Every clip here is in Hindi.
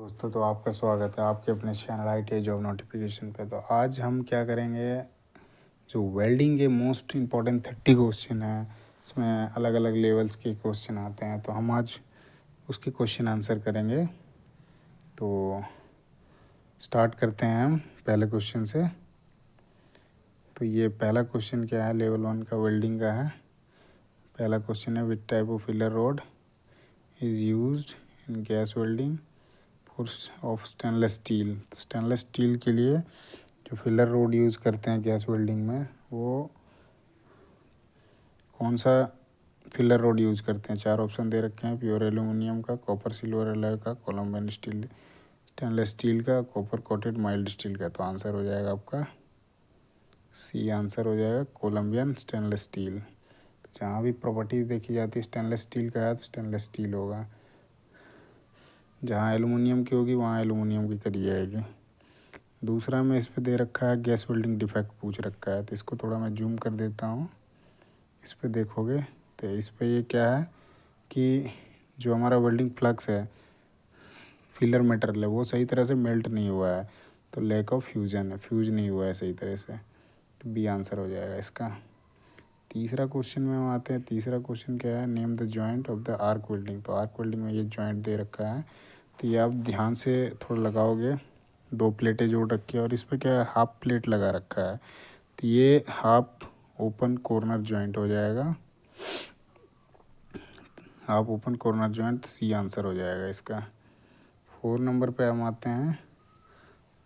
दोस्तों, तो आपका स्वागत है आपके अपने चैनल IT जॉब नोटिफिकेशन पे। तो आज हम क्या करेंगे, जो वेल्डिंग के मोस्ट इम्पॉर्टेंट 30 क्वेश्चन है, इसमें अलग अलग लेवल्स के क्वेश्चन आते हैं, तो हम आज उसके क्वेश्चन आंसर करेंगे। तो स्टार्ट करते हैं हम पहले क्वेश्चन से। तो ये पहला क्वेश्चन क्या है, लेवल 1 का वेल्डिंग का है। पहला क्वेश्चन है, which type of filler road is used in gas welding of stainless steel. Stainless steel के लिए जो फिलर रोड यूज़ करते हैं गैस वेल्डिंग में, वो कौन सा फिलर रोड यूज़ करते हैं। 4 ऑप्शन दे रखे हैं, प्योर एल्यूमिनियम का, कॉपर सिल्वर एलॉय का, कोलम्बियन स्टील स्टेनलेस स्टील का, कॉपर कोटेड माइल्ड स्टील का। तो आंसर हो जाएगा आपका सी, आंसर हो जाएगा कोलम्बियन स्टेनलेस स्टील। तो जहाँ भी प्रॉपर्टीज देखी जाती है स्टेनलेस स्टील का है तो स्टेनलेस स्टील होगा, जहाँ एलुमिनियम की होगी वहाँ एलुमिनियम की करी जाएगी। दूसरा में इस पे दे रखा है गैस वेल्डिंग डिफेक्ट पूछ रखा है, तो इसको थोड़ा मैं जूम कर देता हूँ। इस पे देखोगे तो इस पे ये क्या है कि जो हमारा वेल्डिंग फ्लक्स है, फिलर मटेरियल है, वो सही तरह से मेल्ट नहीं हुआ है, तो लैक ऑफ फ्यूजन है, फ्यूज नहीं हुआ है सही तरह से। तो बी आंसर हो जाएगा इसका। तीसरा क्वेश्चन में हम आते हैं। तीसरा क्वेश्चन क्या है, name the joint of the arc welding. तो आर्क वेल्डिंग में ये जॉइंट दे रखा है, तो ये आप ध्यान से थोड़ा लगाओगे। 2 प्लेटें जोड़ रखी है और इस पर क्या है, हाफ प्लेट लगा रखा है, तो ये हाफ ओपन कॉर्नर जॉइंट हो जाएगा। Half open corner joint, C answer हो जाएगा इसका। 4 नंबर पे हम आते हैं।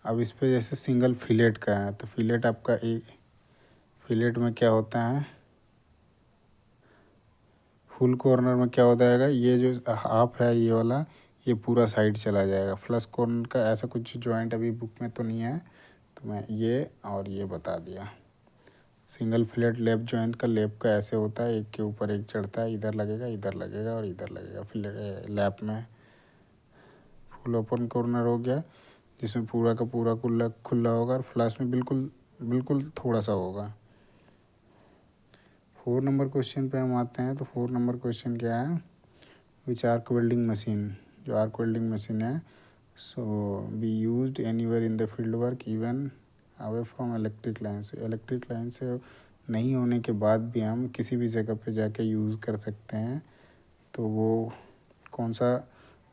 अब इस पे जैसे सिंगल फिलेट का है, तो फिलेट आपका एक फिलेट में क्या होता है, फुल कॉर्नर में क्या हो जाएगा, ये जो हाफ है ये वाला, ये पूरा साइड चला जाएगा। फ्लश कॉर्नर का ऐसा कुछ जॉइंट अभी बुक में तो नहीं है, तो मैं ये और ये बता दिया। सिंगल फिलेट लैप जॉइंट का लैप का ऐसे होता है, एक के ऊपर एक चढ़ता है, इधर लगेगा और इधर लगेगा। फिलेट लैप में फुल ओपन कॉर्नर हो गया, जिसमें पूरा का पूरा खुला खुला होगा, और फ्लश में बिल्कुल बिल्कुल थोड़ा सा होगा। 4 नंबर क्वेश्चन पे हम आते हैं। तो 4 नंबर क्वेश्चन क्या है, विच आर्क वेल्डिंग मशीन, जो आर्क वेल्डिंग मशीन है, so be used anywhere in the field work even away from electric line. से इलेक्ट्रिक लाइन से नहीं होने के बाद भी हम किसी भी जगह पे जाके यूज़ कर सकते हैं, तो वो कौन सा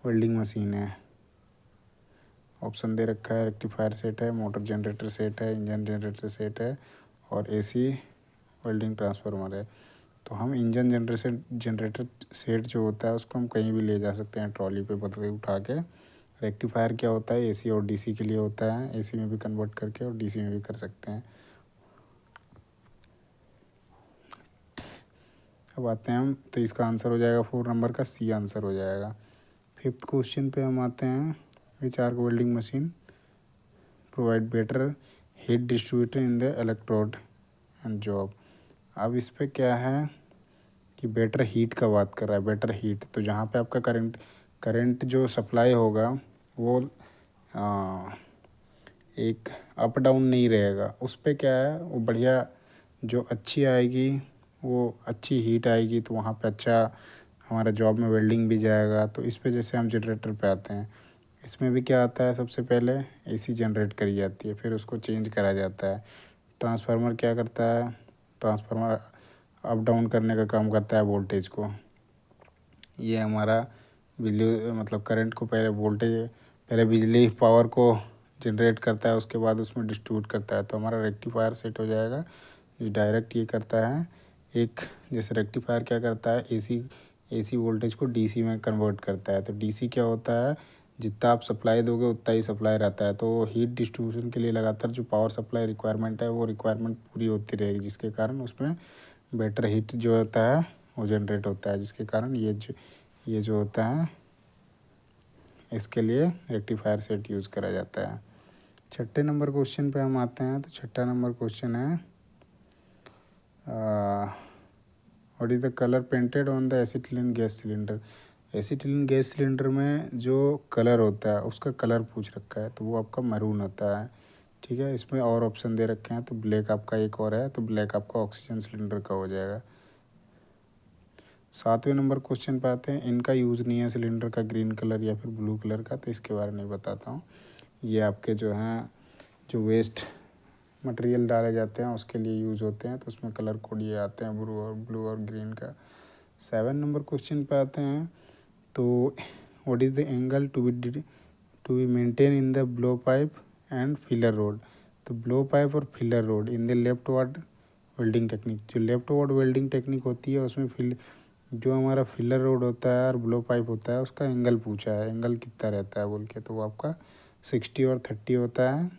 वेल्डिंग मशीन है। ऑप्शन दे रखा है, रेक्टिफायर सेट है, मोटर जनरेटर सेट है, इंजन जनरेटर सेट है, और AC वेल्डिंग ट्रांसफार्मर है। तो हम इंजन जनरेटर सेट जो होता है उसको हम कहीं भी ले जा सकते हैं, ट्रॉली पे बदले उठा के। रेक्टिफायर क्या होता है, AC और DC के लिए होता है, AC में भी कन्वर्ट करके और DC में भी कर सकते हैं। अब आते हैं हम, तो इसका आंसर हो जाएगा 4 नंबर का सी आंसर हो जाएगा। 5th क्वेश्चन पे हम आते हैं, which arc welding machine provide better heat distributor in the electrode and job. अब इस पे क्या है कि बेटर हीट का बात कर रहा है, बेटर हीट। तो जहाँ पे आपका करंट जो सप्लाई होगा वो एक अप डाउन नहीं रहेगा, उस पे क्या है, वो बढ़िया जो अच्छी आएगी, वो अच्छी हीट आएगी, तो वहाँ पे अच्छा हमारा जॉब में वेल्डिंग भी जाएगा। तो इस पे जैसे हम जनरेटर पे आते हैं, इसमें भी क्या आता है, सबसे पहले AC जनरेट करी जाती है, फिर उसको चेंज करा जाता है। ट्रांसफार्मर क्या करता है, ट्रांसफार्मर अप डाउन करने का काम करता है वोल्टेज को। ये हमारा बिजली मतलब करंट को पहले बिजली पावर को जनरेट करता है, उसके बाद उसमें डिस्ट्रीब्यूट करता है। तो हमारा रेक्टिफायर सेट हो जाएगा जो डायरेक्ट ये करता है। एक जैसे रेक्टिफायर क्या करता है, AC वोल्टेज को DC में कन्वर्ट करता है। तो DC क्या होता है, जितना आप सप्लाई दोगे उतना ही सप्लाई रहता है। तो हीट डिस्ट्रीब्यूशन के लिए लगातार जो पावर सप्लाई रिक्वायरमेंट है वो रिक्वायरमेंट पूरी होती रहेगी, जिसके कारण उसमें बेटर हीट जो होता है वो जनरेट होता है, जिसके कारण ये जो होता है इसके लिए रेक्टिफायर सेट यूज़ करा जाता है। 6ठे नंबर क्वेश्चन पे हम आते हैं। तो 6ठा नंबर क्वेश्चन है, what is the colour painted on the acetylene gas cylinder. Acetylene gas cylinder में जो कलर होता है उसका कलर पूछ रखा है, तो वो आपका मैरून होता है। ठीक है, इसमें और ऑप्शन दे रखे हैं, तो ब्लैक आपका एक और है, तो ब्लैक आपका ऑक्सीजन सिलेंडर का हो जाएगा। 7वें नंबर क्वेश्चन पे आते हैं, इनका यूज़ नहीं है सिलेंडर का ग्रीन कलर या फिर ब्लू कलर का, तो इसके बारे में बताता हूँ। ये आपके जो हैं जो वेस्ट मटेरियल डाले जाते हैं उसके लिए यूज़ होते हैं, तो उसमें कलर कोड ये आते हैं ब्लू और ग्रीन का। 7 नंबर क्वेश्चन पे आते हैं, तो what is the angle to be maintain in the blow pipe and filler rod. तो ब्लो पाइप और filler rod in the leftward welding technique, जो लेफ्ट वार्ड वेल्डिंग टेक्निक होती है उसमें जो हमारा फिलर रोड होता है और ब्लो पाइप होता है उसका एंगल पूछा है, एंगल कितना रहता है बोल के, तो वो आपका 60 और 30 होता है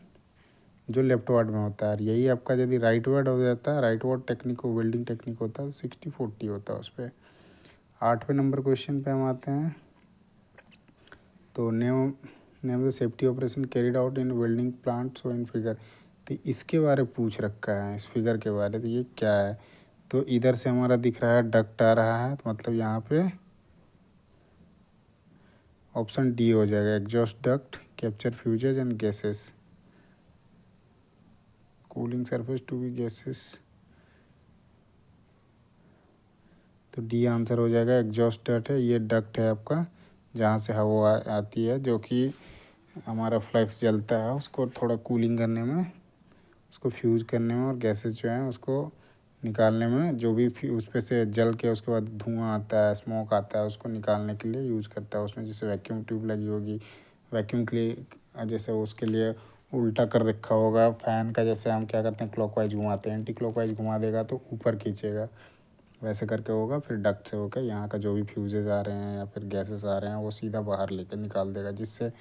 जो लेफ्ट वार्ड में होता है। यही आपका यदि राइट वार्ड हो जाता है, राइट वार्ड टेक्निक हो वेल्डिंग टेक्निक होता है, 60-40 होता है उस पर। 8वें नंबर क्वेश्चन पे हम आते हैं, तो name the safety operation carried out in welding plant so in figure. तो इसके बारे में पूछ रखा है, इस फिगर के बारे, तो ये क्या है। तो इधर से हमारा दिख रहा है डक्ट आ रहा है, तो मतलब यहाँ पे ऑप्शन डी हो जाएगा, exhaust duct capture fuses and gases, cooling surface to be gases, तो डी आंसर हो जाएगा। एग्जॉस्ट डक्ट है, ये डक्ट है आपका जहाँ से हवा आती है, जो कि हमारा फ्लैक्स जलता है उसको थोड़ा कूलिंग करने में, उसको फ्यूज़ करने में, और गैसेस जो हैं उसको निकालने में, जो भी उस पे से जल के उसके बाद धुआं आता है, स्मोक आता है, उसको निकालने के लिए यूज़ करता है। उसमें जैसे वैक्यूम ट्यूब लगी होगी, वैक्यूम के लिए जैसे उसके लिए उल्टा कर रखा होगा फ़ैन का, जैसे हम क्या करते हैं क्लॉकवाइज घुमाते हैं, एंटी क्लॉकवाइज घुमा देगा तो ऊपर खींचेगा, वैसे करके होगा। फिर डक्ट से होकर यहाँ का जो भी फ्यूजेस आ रहे हैं या फिर गैसेस आ रहे हैं वो सीधा बाहर लेकर निकाल देगा, जिससे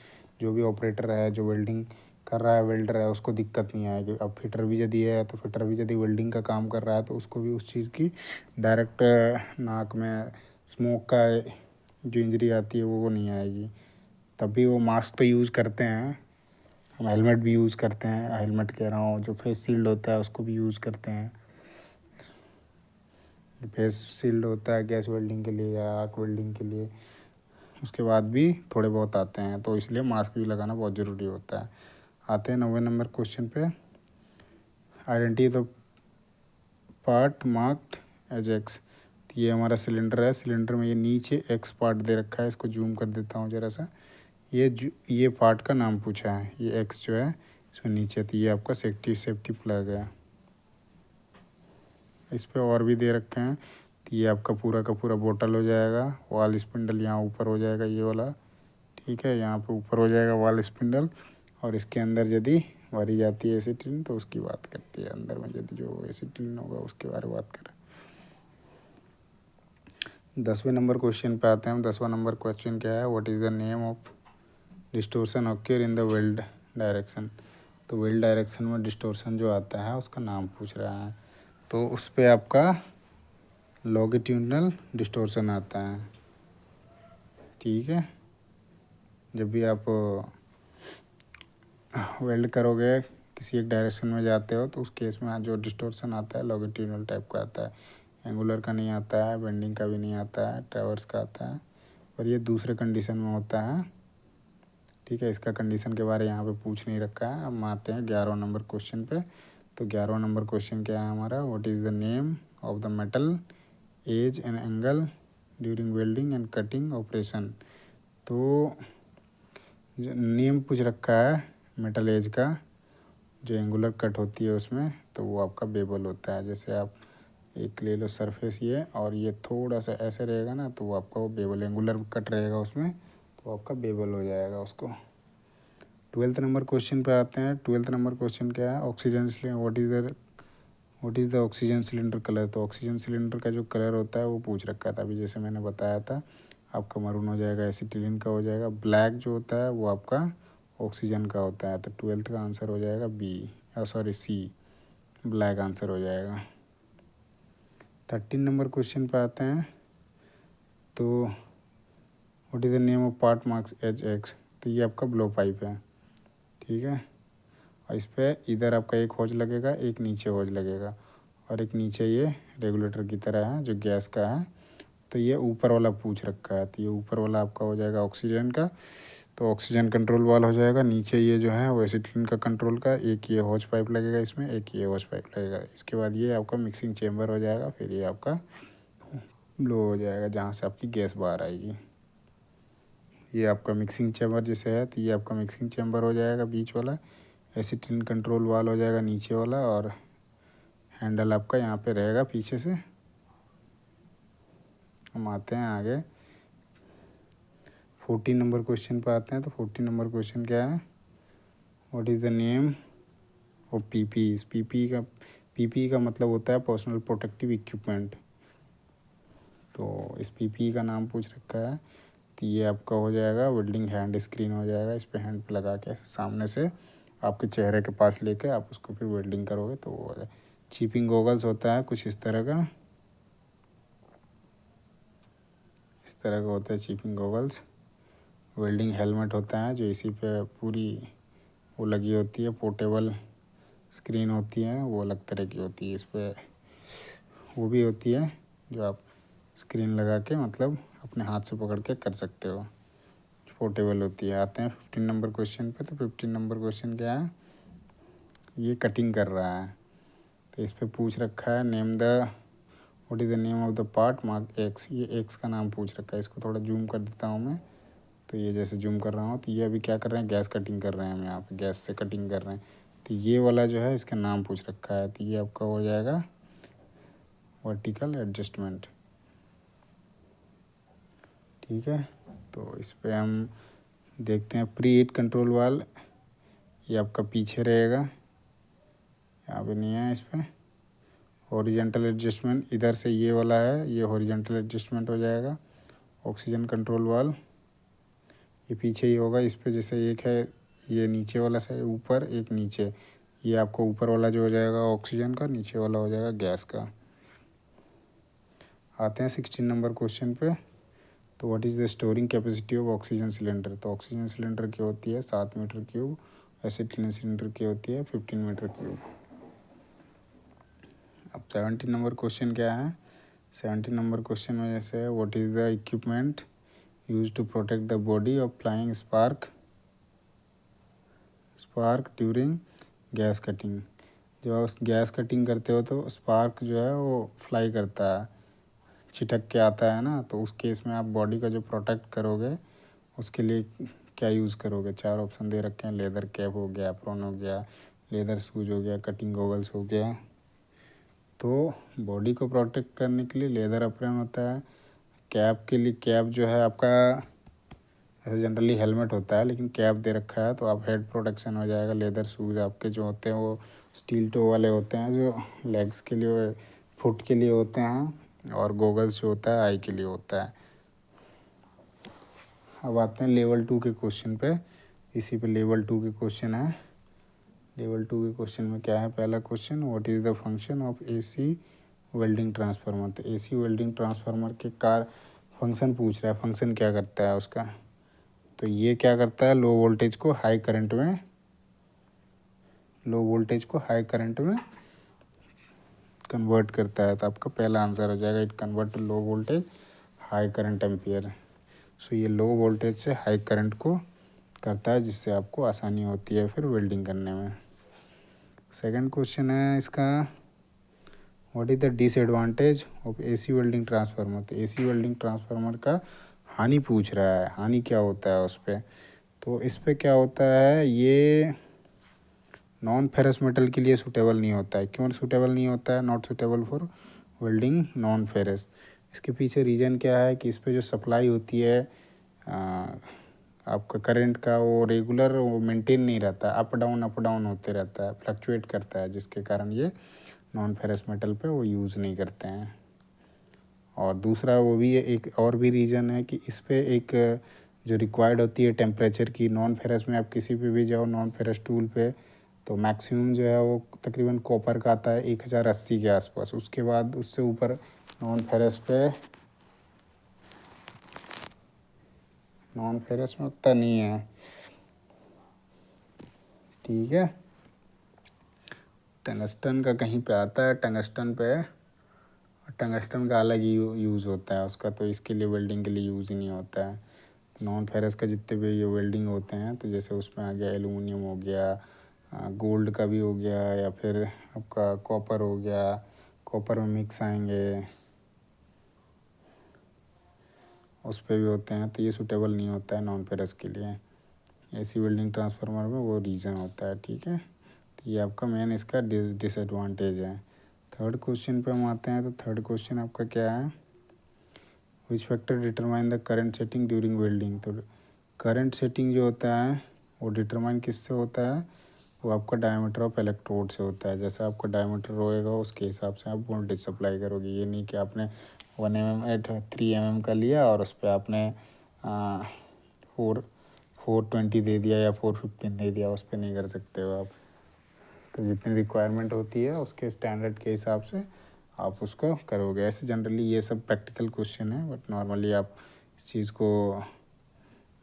जो भी ऑपरेटर है जो वेल्डिंग कर रहा है, वेल्डर है, उसको दिक्कत नहीं आएगी। अब फिटर भी यदि है तो फिटर भी यदि वेल्डिंग का काम कर रहा है तो उसको भी उस चीज़ की डायरेक्ट नाक में स्मोक का जो इंजरी आती है वो नहीं आएगी। तभी वो मास्क तो यूज़ करते हैं, हम हेलमेट भी यूज़ करते हैं, हेलमेट कह रहा हूँ, जो फेस शील्ड होता है उसको भी यूज़ करते हैं। फेस शील्ड होता है गैस वेल्डिंग के लिए या आर्क वेल्डिंग के लिए, उसके बाद भी थोड़े बहुत आते हैं, तो इसलिए मास्क भी लगाना बहुत ज़रूरी होता है। आते हैं 9वें नंबर क्वेश्चन पे, identity the part marked as X. ये हमारा सिलेंडर है, सिलेंडर में ये नीचे एक्स पार्ट दे रखा है, इसको जूम कर देता हूँ ज़रा सा। ये पार्ट का नाम पूछा है, ये एक्स जो है इसमें नीचे, तो ये आपका सेफ्टी प्लग है। इस पर और भी दे रखे हैं, तो ये आपका पूरा का पूरा बोतल हो जाएगा। वॉल स्पिंडल यहाँ ऊपर हो जाएगा ये वाला, ठीक है, यहाँ पे ऊपर हो जाएगा वॉल स्पिंडल, और इसके अंदर यदि भरी जाती है एसीटिलीन तो उसकी बात करती है, अंदर में यदि जो एसीटिलीन होगा उसके बारे में बात करें। 10वें नंबर क्वेश्चन पे आते हैं हम। 10वां नंबर क्वेश्चन क्या है, what is the name of distortion occur in the weld direction. तो वेल्ड डायरेक्शन में डिस्टोर्शन जो आता है उसका नाम पूछ रहा है, तो उस पर आपका लॉन्गिट्यूडनल डिस्टोर्शन आता है, ठीक है। जब भी आप वेल्ड करोगे किसी एक डायरेक्शन में जाते हो तो उस केस में जो डिस्टोर्शन आता है लॉन्गिट्यूडनल टाइप का आता है, एंगुलर का नहीं आता है, बेंडिंग का भी नहीं आता है, ट्रैवर्स का आता है, और ये दूसरे कंडीशन में होता है, ठीक है। इसका कंडीशन के बारे यहाँ पे पूछ नहीं रखा है। अब आते हैं 11वां नंबर क्वेश्चन पे। तो 11वां नंबर क्वेश्चन क्या है हमारा, what is the name of the metal edge and angle during welding and cutting operation. तो जो नेम पूछ रखा है मेटल एज का, जो एंगुलर कट होती है उसमें, तो वो आपका बेबल होता है। जैसे आप एक ले लो सरफेस ये, और ये थोड़ा सा ऐसे रहेगा ना, तो वो आपका वो बेबल एंगुलर कट रहेगा उसमें, तो आपका बेबल हो जाएगा उसको। 12th नंबर क्वेश्चन पे आते हैं। 12th नंबर क्वेश्चन क्या है, oxygen cylinder, what is the oxygen cylinder colour. तो ऑक्सीजन सिलेंडर का जो कलर होता है वो पूछ रखा था अभी, जैसे मैंने बताया था, आपका मरून हो जाएगा, एसिटिलीन का हो जाएगा, ब्लैक जो होता है वो आपका ऑक्सीजन का होता है। तो 12th का आंसर हो जाएगा सी, ब्लैक आंसर हो जाएगा। 13 नंबर क्वेश्चन पे आते हैं। तो what is the name of part marks H x. तो ये आपका ब्लो पाइप है, ठीक है, और इस पर इधर आपका एक होज लगेगा, एक नीचे होज लगेगा, और एक नीचे ये रेगुलेटर की तरह है जो गैस का है। तो ये ऊपर वाला पूछ रखा है, तो ये ऊपर वाला आपका हो जाएगा ऑक्सीजन का, तो ऑक्सीजन कंट्रोल वाल हो जाएगा। नीचे ये जो है वो एसिटिलीन का कंट्रोल का, एक ये हॉज पाइप लगेगा इसमें, एक ये हॉज पाइप लगेगा। इसके बाद ये आपका मिक्सिंग चेम्बर हो जाएगा, फिर ये आपका ब्लो हो जाएगा, जहाँ से आपकी गैस बाहर आएगी। ये आपका मिक्सिंग चैम्बर जैसे है, तो ये आपका मिक्सिंग चैम्बर हो जाएगा बीच वाला। एसिटिलीन कंट्रोल वाल हो जाएगा नीचे वाला, और हैंडल आपका यहाँ पे रहेगा पीछे से। हम आते हैं आगे 14 नंबर क्वेश्चन पे आते हैं। तो 14 नंबर क्वेश्चन क्या है, what is the name of PP. इस पीपी का मतलब होता है पर्सनल प्रोटेक्टिव इक्विपमेंट। तो इस पीपी का नाम पूछ रखा है, तो ये आपका हो जाएगा वेल्डिंग हैंड स्क्रीन हो जाएगा। इस पे हैंड पे लगा के ऐसे सामने से आपके चेहरे के पास लेके आप उसको फिर वेल्डिंग करोगे तो वो हो जाए। चीपिंग गॉगल्स होता है कुछ इस तरह का, इस तरह का होता है चीपिंग गॉगल्स। वेल्डिंग हेलमेट होता है जो इसी पे पूरी वो लगी होती है, पोर्टेबल स्क्रीन होती है, वो अलग तरह की होती है। इस पर वो भी होती है जो आप स्क्रीन लगा के मतलब अपने हाथ से पकड़ के कर सकते हो, पोर्टेबल होती है। आते हैं 15 नंबर क्वेश्चन पे। तो 15 नंबर क्वेश्चन क्या है, ये कटिंग कर रहा है। तो इस पे पूछ रखा है name the what is the name of the part mark x. ये एक्स का नाम पूछ रखा है। इसको थोड़ा जूम कर देता हूँ मैं। तो ये जैसे जूम कर रहा हूँ, तो ये अभी क्या कर रहे हैं, गैस कटिंग कर रहे हैं। हम यहाँ पे गैस से कटिंग कर रहे हैं। तो ये वाला जो है इसका नाम पूछ रखा है, तो ये आपका हो जाएगा वर्टिकल एडजस्टमेंट। ठीक है, तो इस पर हम देखते हैं प्री हीट कंट्रोल वाल। ये आपका पीछे रहेगा, यहाँ पे नहीं है। इस पर हॉरिजेंटल एडजस्टमेंट इधर से ये वाला है, ये हॉरिजेंटल एडजस्टमेंट हो जाएगा। ऑक्सीजन कंट्रोल वाल ये पीछे ही होगा। इस पर जैसे एक है ये नीचे वाला साइड, ऊपर एक नीचे, ये आपको ऊपर वाला जो हो जाएगा ऑक्सीजन का, नीचे वाला हो जाएगा गैस का। आते हैं 16 नंबर क्वेश्चन पे। तो what is the storing capacity of oxygen cylinder. तो ऑक्सीजन सिलेंडर की होती है 7 मीटर क्यूब, एसिटिलीन सिलेंडर की होती है 15 मीटर क्यूब। अब 17 नंबर क्वेश्चन क्या है, 17 नंबर क्वेश्चन में जैसे है what is the equipment use to protect the body of flying spark during gas cutting. जब आप गैस कटिंग करते हो तो स्पार्क जो है वो फ्लाई करता है, छिटक के आता है ना। तो उस केस में आप बॉडी का जो प्रोटेक्ट करोगे उसके लिए क्या यूज़ करोगे। 4 ऑप्शन दे रखे हैं, लेदर कैप हो गया, एप्रॉन हो गया, लेदर शूज हो गया, कटिंग गॉगल्स हो गया। तो बॉडी को प्रोटेक्ट करने के लिए लेदर एप्रॉन होता है। कैप के लिए कैप जो है आपका ऐसे जनरली हेलमेट होता है, लेकिन कैप दे रखा है तो आप हेड प्रोटेक्शन हो जाएगा। लेदर शूज़ आपके जो होते हैं वो स्टील टो वाले होते हैं जो लेग्स के लिए, फुट के लिए होते हैं। और गॉगल्स जो होता है आई के लिए होता है। अब आते हैं लेवल 2 के क्वेश्चन पे। इसी पे लेवल 2 के क्वेश्चन है। लेवल 2 के क्वेश्चन में क्या है, पहला question what is the function of AC welding transformer. तो एसी वेल्डिंग ट्रांसफार्मर के कार फंक्शन पूछ रहा है, फंक्शन क्या करता है उसका। तो ये क्या करता है, लो वोल्टेज को हाई करंट में कन्वर्ट करता है। तो आपका पहला आंसर हो जाएगा, it convert low voltage high current ampere. So ये लो वोल्टेज से हाई करंट को करता है, जिससे आपको आसानी होती है फिर वेल्डिंग करने में। सेकंड क्वेश्चन है इसका, what is the disadvantage of AC welding transformer. तो एसी वेल्डिंग ट्रांसफार्मर का हानि पूछ रहा है, हानि क्या होता है उस पर। तो इस पर क्या होता है, ये नॉन फेरस मेटल के लिए सूटेबल नहीं होता है। क्यों सूटेबल नहीं होता है, not suitable for welding non ferrous. इसके पीछे रीज़न क्या है कि इस पर जो सप्लाई होती है आपका करंट का, वो रेगुलर वो मेंटेन नहीं रहता, अप डाउन होते रहता है, फ्लक्चुएट करता है, जिसके कारण ये नॉन फेरस मेटल पे वो यूज़ नहीं करते हैं। और दूसरा वो भी एक और भी रीज़न है कि इस पे एक जो रिक्वायर्ड होती है टेम्परेचर की, नॉन फेरस में आप किसी पे भी जाओ नॉन फेरस टूल पे, तो मैक्सिमम जो है वो तकरीबन कॉपर का आता है 1080 के आसपास। उसके बाद उससे ऊपर नॉन फेरस में उतना नहीं है। ठीक है, टंगस्टन का कहीं पे आता है, टंगस्टन का अलग ही यूज़ होता है उसका, तो इसके लिए वेल्डिंग के लिए यूज़ ही नहीं होता है। नॉन फेरस का जितने भी ये वेल्डिंग होते हैं, तो जैसे उसमें आ गया एलुमिनियम हो गया, गोल्ड का भी हो गया, या फिर आपका कॉपर हो गया, कॉपर में मिक्स आएंगे, उस पर भी होते हैं, तो ये सूटेबल नहीं होता है नॉन फेरस के लिए। एसी वेल्डिंग ट्रांसफार्मर में वो रीज़न होता है, ठीक है। तो ये आपका मेन इसका डिसएडवांटेज है। थर्ड क्वेश्चन पे हम आते हैं, तो थर्ड क्वेश्चन आपका क्या है, which factor determine the current setting during welding. तो करंट सेटिंग जो होता है वो डिटरमाइन किससे होता है, वो आपका डायमीटर ऑफ इलेक्ट्रोड से होता है। जैसा आपका डायमीटर होएगा उसके हिसाब से आप वोल्टेज सप्लाई करोगे। ये नहीं कि आपने 1 mm 3 mm का लिया और उस पर आपने 420 दे दिया या 415 दे दिया, उस पर नहीं कर सकते हो आप। तो जितनी रिक्वायरमेंट होती है उसके स्टैंडर्ड के हिसाब से आप उसको करोगे। ऐसे जनरली ये सब प्रैक्टिकल क्वेश्चन है, बट नॉर्मली आप इस चीज़ को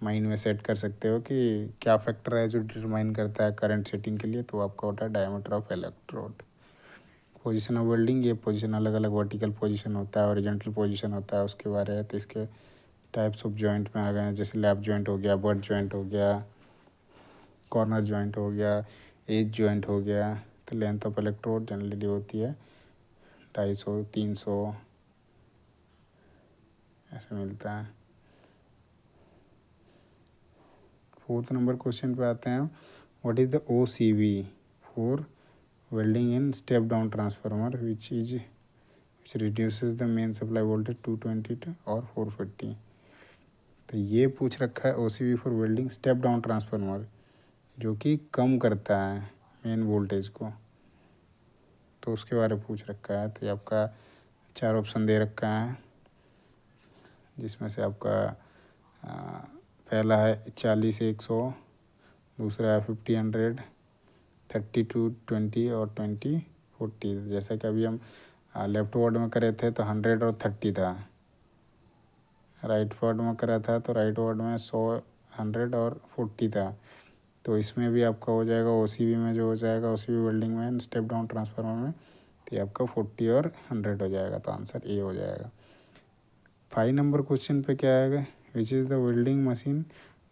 माइंड में सेट कर सकते हो कि क्या फैक्टर है जो डिटरमाइन करता है करंट सेटिंग के लिए, तो आपका होता है diameter of electrode. Position of welding, ये पोजीशन अलग अलग वर्टिकल पोजीशन होता है, हॉरिजॉन्टल पोजीशन होता है, उसके बारे में। तो इसके टाइप्स ऑफ जॉइंट में आ गए हैं, जैसे लैप जॉइंट हो गया, बट जॉइंट हो गया, कॉर्नर जॉइंट हो गया, एज जॉइंट हो गया। तो लेंथ ऑफ इलेक्ट्रोड जनरली होती है 250 300 ऐसे मिलता है। फोर्थ नंबर क्वेश्चन पे आते हैं, what is the OCV for welding in step down transformer which reduces the main supply voltage 220 और 450। तो ये पूछ रखा है OCV for welding step down transformer, जो कि कम करता है मेन वोल्टेज को, तो उसके बारे में पूछ रखा है। तो ये आपका 4 ऑप्शन दे रखा है, जिसमें से आपका पहला है 40 से 100, दूसरा है 50 100, 30 to 20 और 20 40। जैसा कि अभी हम लेफ्ट वर्ड में करे थे तो 100 और 30 था, राइट वर्ड में करा था तो राइट वर्ड में 100 100 और 40 था। तो इसमें भी आपका हो जाएगा OCV में, जो हो जाएगा OCV वेल्डिंग में स्टेप डाउन ट्रांसफार्मर में, तो ये आपका 40 और 100 हो जाएगा। तो आंसर ए हो जाएगा। 5 नंबर क्वेश्चन पे क्या आएगा, which is the welding machine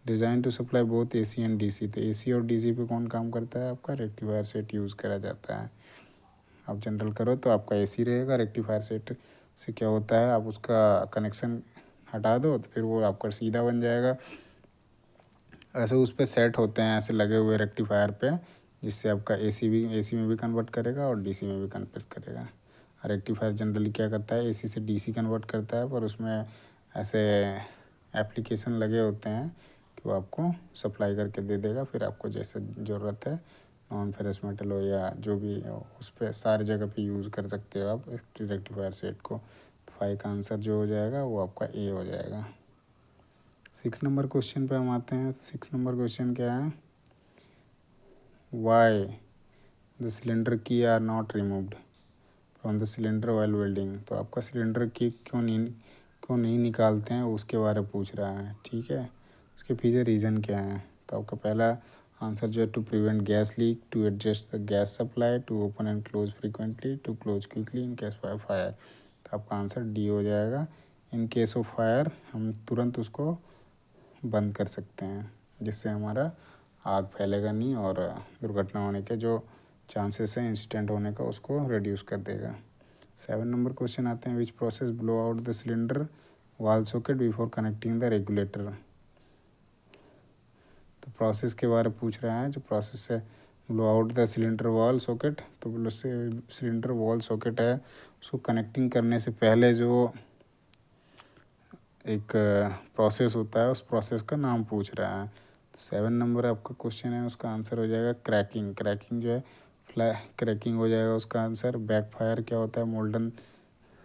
design to supply both AC and DC। तो AC और DC पे कौन काम करता है, आपका रेक्टिफायर सेट यूज़ करा जाता है। आप जनरल करो तो आपका AC रहेगा, रेक्टिफायर सेट से क्या होता है, आप उसका कनेक्शन हटा दो तो फिर वो आपका सीधा बन जाएगा। ऐसे उस पर सेट होते हैं ऐसे लगे हुए रेक्टिफायर पे, जिससे आपका AC में भी कन्वर्ट करेगा और DC में भी कन्वर्ट करेगा। रेक्टिफायर जनरली क्या करता है, AC से DC कन्वर्ट करता है, पर उसमें ऐसे एप्लीकेशन लगे होते हैं कि वो आपको सप्लाई करके दे देगा। फिर आपको जैसे ज़रूरत है, नॉन फेरस मेटल हो या जो भी हो, उस पर सारी जगह पे यूज़ कर सकते हो आप रेक्टिफायर सेट को। तो 5 का आंसर जो हो जाएगा वो आपका ए हो जाएगा। 6 नंबर क्वेश्चन पे हम आते हैं। 6 नंबर क्वेश्चन क्या है, why the cylinder key are not removed from the cylinder while welding. तो आपका सिलेंडर की क्यों नहीं निकालते हैं उसके बारे में पूछ रहा है, ठीक है। उसके पीछे रीज़न क्या है, तो आपका पहला आंसर जो है, to prevent gas leak, to adjust the gas supply, to open and close frequently, to close quickly in case of fire. तो आपका आंसर डी हो जाएगा। इन केस ऑफ फायर हम तुरंत उसको बंद कर सकते हैं, जिससे हमारा आग फैलेगा नहीं और दुर्घटना होने के जो चांसेस हैं इंसिडेंट होने का, उसको रिड्यूस कर देगा। 7 नंबर क्वेश्चन आते हैं, which process blow out the cylinder valve socket before connecting the regulator. तो प्रोसेस के बारे में पूछ रहा है, जो प्रोसेस है blow out the cylinder valve socket. तो सिलेंडर वॉल सॉकेट है, उसको कनेक्टिंग करने से पहले जो एक प्रोसेस होता है, उस प्रोसेस का नाम पूछ रहा है। तो 7 नंबर आपका क्वेश्चन है, उसका आंसर हो जाएगा क्रैकिंग। क्रैकिंग जो है क्रैकिंग हो जाएगा उसका आंसर। बैकफायर क्या होता है, मोल्डन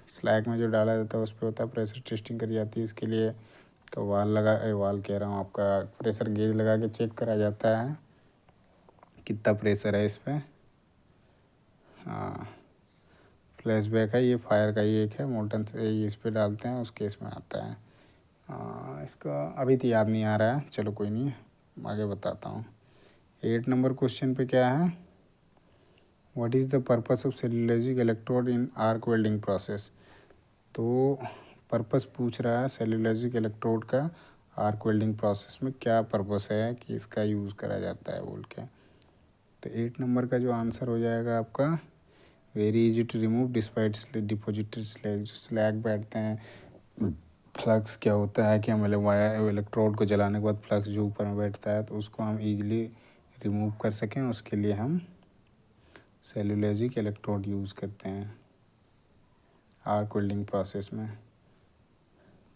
स्लैग में जो डाला जाता है उस पर होता है, प्रेशर टेस्टिंग करी जाती है इसके लिए। तो वाल कह रहा हूँ, आपका प्रेशर गेज लगा के चेक करा जाता है कितना प्रेशर है इस पर। हाँ, फ्लैशबैक है, ये फायर का ही एक है, मोल्टन से इस पर डालते हैं, उस केस में आता है। इसका अभी तो याद नहीं आ रहा है, चलो कोई नहीं, आगे बताता हूँ। 8 नंबर क्वेश्चन पे क्या है, what is the purpose of cellulosic electrode in arc welding process. तो पर्पस पूछ रहा है सेल्यूलोजिक इलेक्ट्रोड का आर्क वेल्डिंग प्रोसेस में क्या पर्पस है कि इसका यूज़ करा जाता है बोल के। तो 8 नंबर का जो आंसर हो जाएगा आपका, very easy to remove despite deposited slag. जो स्लैग बैठते हैं फ्लक्स क्या होता है कि हम वायर इलेक्ट्रोड को जलाने के बाद फ्लक्स जो ऊपर में बैठता है तो उसको हम ईजिली रिमूव कर सकें, उसके लिए हम सेल्यूलोजिक इलेक्ट्रोड यूज़ करते हैं आर्क वेल्डिंग प्रोसेस में।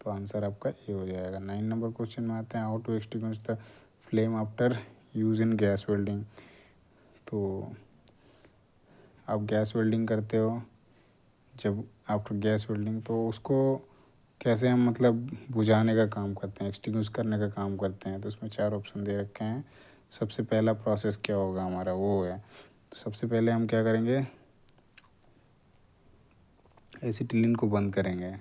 तो आंसर आपका ए हो जाएगा। 9 नंबर क्वेश्चन में आते हैं, how to extinguish the flame after use in gas welding. तो आप गैस वेल्डिंग करते हो, जब आफ्टर गैस वेल्डिंग तो उसको कैसे हम मतलब बुझाने का काम करते हैं, एक्सटिंग्विश करने का काम करते हैं। तो उसमें 4 ऑप्शन दे रखे हैं। सबसे पहला प्रोसेस क्या होगा हमारा, वो है तो सबसे पहले हम क्या करेंगे, एसिटिलीन को बंद करेंगे,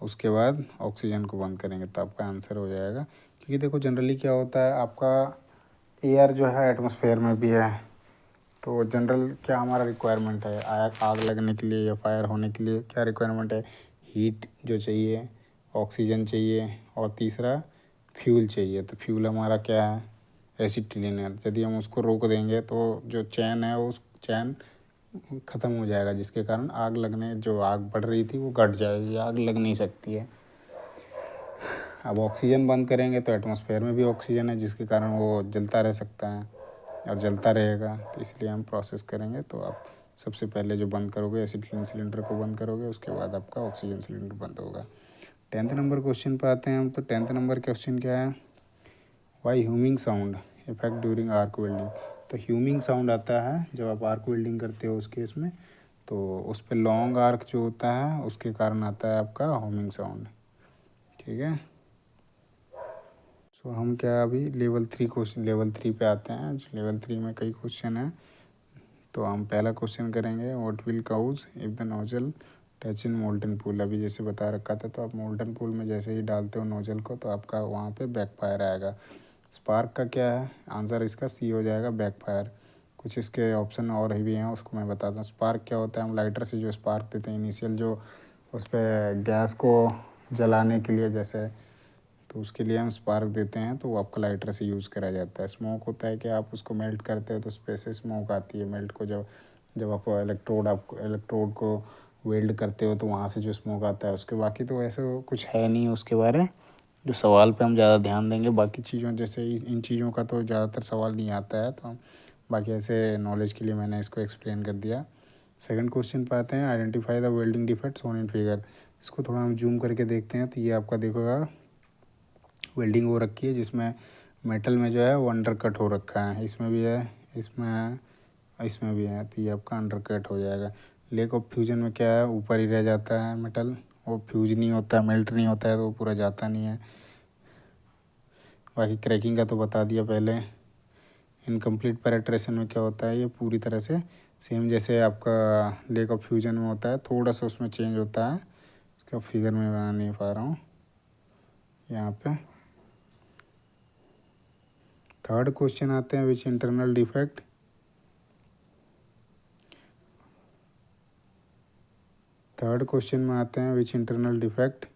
उसके बाद ऑक्सीजन को बंद करेंगे, तो आपका आंसर हो जाएगा। क्योंकि देखो जनरली क्या होता है, आपका एयर जो है एटमॉस्फेयर में भी है, तो जनरल क्या हमारा रिक्वायरमेंट है आग लगने के लिए या फायर होने के लिए, क्या रिक्वायरमेंट है, हीट जो चाहिए, ऑक्सीजन चाहिए और तीसरा फ्यूल चाहिए। तो फ्यूल हमारा क्या है, एसिटिलीन है। यदि हम उसको रोक देंगे तो जो चैन है उस चैन ख़त्म हो जाएगा, जिसके कारण आग लगने, जो आग बढ़ रही थी वो घट जाएगी, आग लग नहीं सकती है। अब ऑक्सीजन बंद करेंगे तो एटमॉस्फेयर में भी ऑक्सीजन है, जिसके कारण वो जलता रह सकता है और जलता रहेगा। तो इसलिए हम प्रोसेस करेंगे, तो आप सबसे पहले जो बंद करोगे एसिटिलीन सिलेंडर को बंद करोगे, उसके बाद आपका ऑक्सीजन सिलेंडर बंद होगा। 10th नंबर क्वेश्चन पे आते हैं हम। तो 10th नंबर क्वेश्चन क्या है, why humming sound effect during arc welding. तो ह्यूमिंग साउंड आता है जब आप आर्क वेल्डिंग करते हो उस केस में, तो उस पर लॉन्ग आर्क जो होता है उसके कारण आता है आपका ह्यूमिंग साउंड। ठीक है, सो हम क्या अभी लेवल 3 क्वेश्चन, लेवल 3 पे आते हैं। लेवल 3 में कई क्वेश्चन हैं। तो हम पहला क्वेश्चन करेंगे, what will cause if the nozzle touch in molten pool. अभी जैसे बता रखा था, तो आप मोल्टन पूल में जैसे ही डालते हो नोजल को तो आपका वहाँ पे बैकफायर आएगा। स्पार्क का क्या है आंसर, इसका सी हो जाएगा, बैकफायर। कुछ इसके ऑप्शन और भी हैं, उसको मैं बताता हूँ। स्पार्क क्या होता है, हम लाइटर से जो स्पार्क देते हैं इनिशियल, जो उस पर गैस को जलाने के लिए जैसे, तो उसके लिए हम स्पार्क देते हैं, तो वो आपका लाइटर से यूज़ करा जाता है। स्मोक होता है कि आप उसको मेल्ट करते हो तो उस पर से स्मोक आती है। मेल्ट को जब जब आप इलेक्ट्रोड को वेल्ड करते हो तो वहाँ से जो स्मोक आता है उसके, बाकी तो ऐसे कुछ है नहीं उसके बारे जो सवाल पे हम ज़्यादा ध्यान देंगे। बाकी चीज़ों जैसे इन चीज़ों का तो ज़्यादातर सवाल नहीं आता है, तो हम बाकी ऐसे नॉलेज के लिए मैंने इसको एक्सप्लेन कर दिया। सेकंड क्वेश्चन पे आते हैं, identify the welding defects on in figure. इसको थोड़ा हम जूम करके देखते हैं, तो ये आपका देखोगा वेल्डिंग हो रखी है जिसमें मेटल में जो है वो अंडर कट हो रखा है, इसमें भी है, इसमें है, इसमें भी है, तो ये आपका अंडर कट हो जाएगा। लेक ऑफ फ्यूजन में क्या है, ऊपर ही रह जाता है मेटल, वो फ्यूज नहीं होता, मेल्ट नहीं होता है, तो वो पूरा जाता नहीं है। बाकी क्रैकिंग का तो बता दिया पहले। इनकम्प्लीट पेनिट्रेशन में क्या होता है, ये पूरी तरह से सेम जैसे आपका लेक ऑफ फ्यूजन में होता है, थोड़ा सा उसमें चेंज होता है, इसका फिगर में बना नहीं पा रहा हूँ यहाँ पे। थर्ड क्वेश्चन आते हैं, which internal defect, third question में आते हैं, which internal defect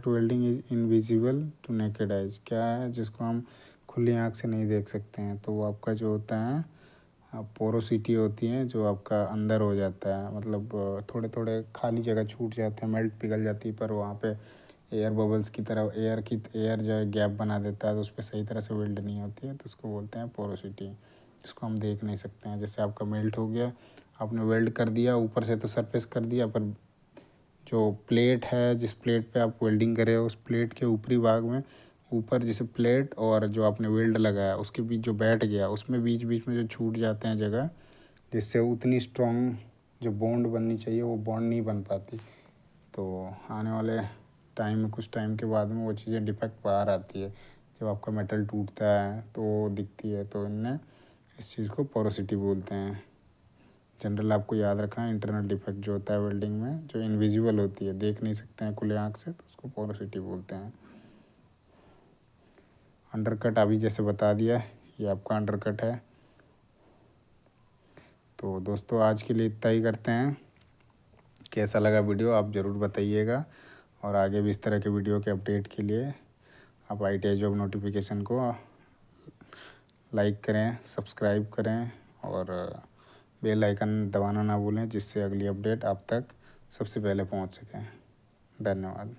welding is invisible to naked eyes. क्या है जिसको हम खुली आँख से नहीं देख सकते हैं, तो वो आपका जो होता है पोरोसिटी होती है, जो आपका अंदर हो जाता है, मतलब थोड़े थोड़े खाली जगह छूट जाते हैं, मेल्ट पिघल जाती है, पर वहाँ पे एयर बबल्स की तरह एयर जो है गैप बना देता है, तो उस पर सही तरह से वेल्ड नहीं होती है, तो उसको बोलते हैं पोरोसिटी, जिसको हम देख नहीं सकते हैं। जैसे आपका मेल्ट हो गया, आपने वेल्ड कर दिया, ऊपर से तो सरफेस कर दिया, पर जो प्लेट है, जिस प्लेट पे आप वेल्डिंग करे हो, उस प्लेट के ऊपरी भाग में ऊपर जैसे प्लेट और जो आपने वेल्ड लगाया उसके बीच जो बैठ गया, उसमें बीच बीच में जो छूट जाते हैं जगह, जिससे उतनी स्ट्रॉन्ग जो बॉन्ड बननी चाहिए वो बॉन्ड नहीं बन पाती। तो आने वाले टाइम में, कुछ टाइम के बाद में वो चीज़ें डिफेक्ट बाहर आती है, जब आपका मेटल टूटता है तो दिखती है। तो इनने इस चीज़ को पोरोसिटी बोलते हैं। जनरल आपको याद रखना है, इंटरनल डिफेक्ट जो होता है वेल्डिंग में, जो इनविजिबल होती है, देख नहीं सकते हैं खुले आँख से, तो उसको पोरोसिटी बोलते हैं। अंडरकट अभी जैसे बता दिया, ये आपका अंडरकट है। तो दोस्तों आज के लिए इतना ही करते हैं। कैसा लगा वीडियो आप ज़रूर बताइएगा, और आगे भी इस तरह के वीडियो के अपडेट के लिए आप ITI जॉब नोटिफिकेशन को लाइक करें, सब्सक्राइब करें और बेल आइकन दबाना ना भूलें, जिससे अगली अपडेट आप तक सबसे पहले पहुंच सकें। धन्यवाद।